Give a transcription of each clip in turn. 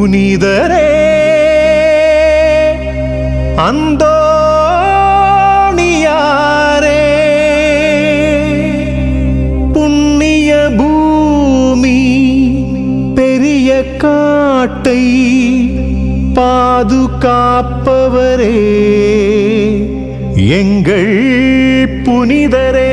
புனிதரே அந்தோணியாரே புண்ணிய பூமி பெரிய காட்டை பாதுகாப்பவரே எங்கள் புனிதரே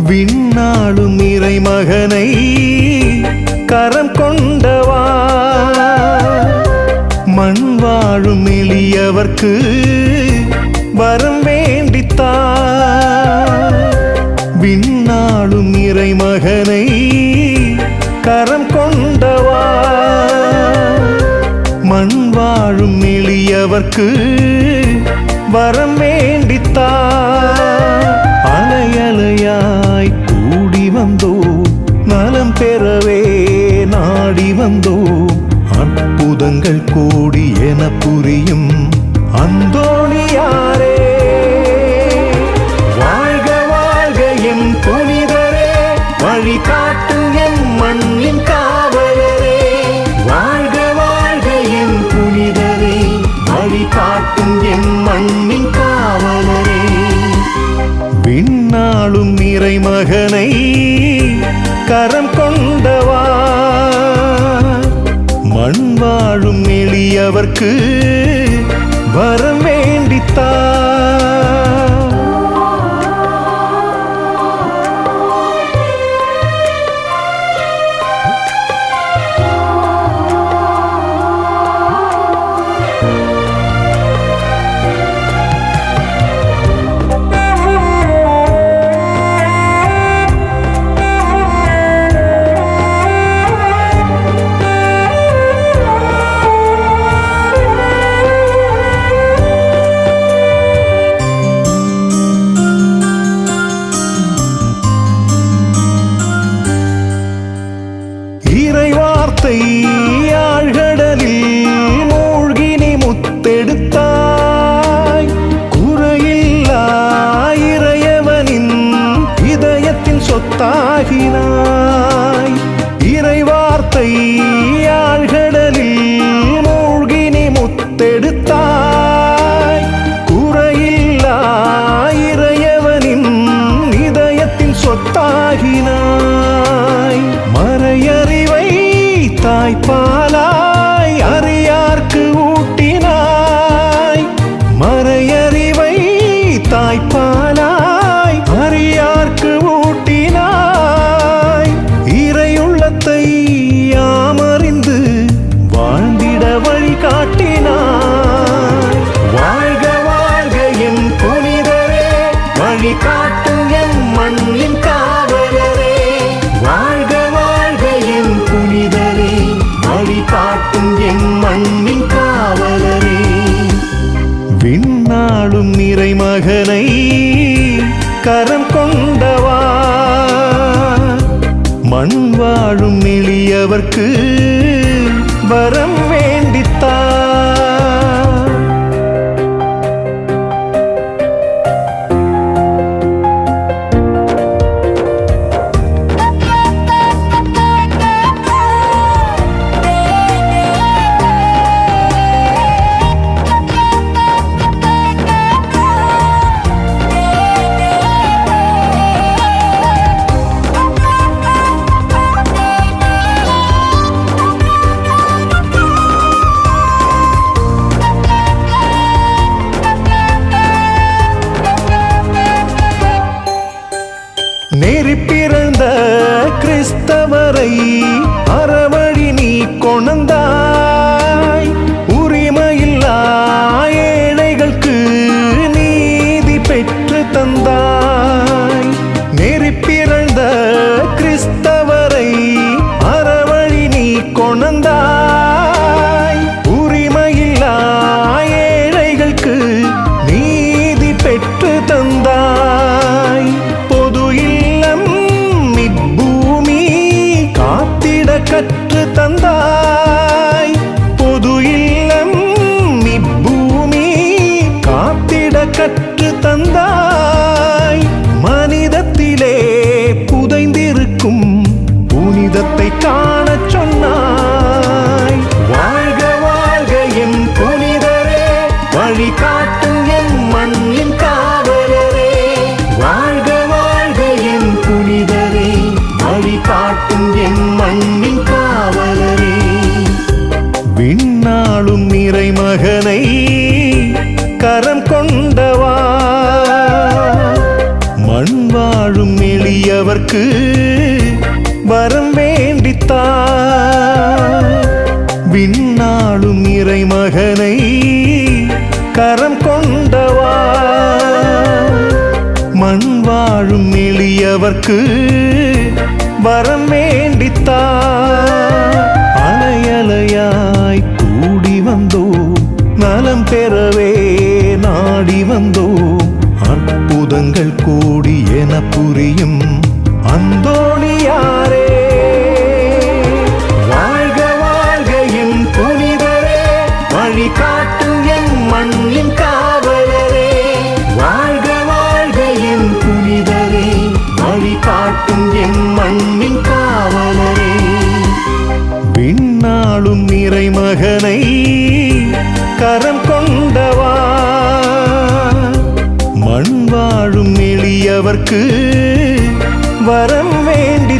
விண்ணாளும் இறைமகனை கரம் கொண்டவா மண் வாழும் எளியவர்க்கு வரம் வேண்டித்தா விண்ணாளும் இறைமகனை கரம் கொண்டவா மண் வாழும் எளியவர்க்கு வரம் வேண்டித்தா அலையலையாய் கூடி வந்தோ நலம் பெறவே நாடி வந்தோ அற்புதங்கள் கூடி என புரியும் அந்தோணியாரே வாழ்க வாழ்க என் புனிதரே வழி காட்டும் என் மண்ணின் காவலரே வாழ்க வாழ்க என் புனிதரே வழி காட்டும் என் மண்ணின் காவலரே விண்ணாளும் இறைமகனை கரம் கொண்டவா மண் வாழும் எளியவர்க்கு வரம் வேண்டித்தா இறைவார்த்தை ஆழ்கடலில் மூழ்கினி முத்தெடுத்தாய் குறையில்லா இறையவனின் இதயத்தின் சொத்தாகினாய் இறைவார்த்தை ஆழ்கடலில் மூழ்கினி முத்தெடுத்தாய் குறையில்லா இறையவனின் இதயத்தின் சொத்தாகினாய் மறையறிவை தாய்ப்பாலாய் அறியார்க்கு ஊட்டினாய் மறையறிவை தாய்ப்பாலாய் அறியார்க்கு ஊட்டினாய் இறையுள்ளத்தை யாமறிந்து வாழ்ந்திட வழி காட்டினாய் வாழ்க வாழ்க என் புனிதரே வழி காட்டும் என் மண்ணின் காவலரே வாழ்க வாழ்க என் புனிதரே வழி காட்டும் என் மண்ணின் காவலரே விண்ணாளும் இறைமகனை கரம் கொண்டவா மண் வாழும் எளியவர்க்கு வரம் வேண்டித்தா தந்தாய். பொது இல்லம் இப்பூமி காத்திட கற்று தந்தாய். மனிதத்திலே புதைந்திருக்கும் புனிதத்தை காணச் சொன்னாய். வாழ்க வாழ்க என் புனிதரே, வழி காட்டும் என் மண்ணின் காவலரே. வாழ்க வாழ்க என் புனிதரே, வழி காட்டும் என் மண்ணின் காவலரே. விண்ணாளும் நிறைமகனை கரம் கொண்டவா, மண் வாழும் எளியவர்க்கு வரம் வேண்டித்தா. விண்ணாளும் இறைமகனை கரம் கொண்டவா, மண் வாழும் எளியவர்க்கு வரம் வேண்டித்தா. அலையலையாய் கூடி வந்தோம், நலம் பெறவே நாடி வந்தோம். அற்புதங்கள் கோடி என புரியும் அந்தோணியாரே. வாழ்க வாழ்க என் புனிதரே, வழி காட்டும் என் மண்ணின் காவலரே. வாழ்க வாழ்க என் புனிதரே, வழி காட்டும் என் மண்ணின் காவலரே. விண்ணாளும் இறைமகனை கரம் கொண்டவா, மண் வாழும் எளியவர்க்கு வரம் வேண்டி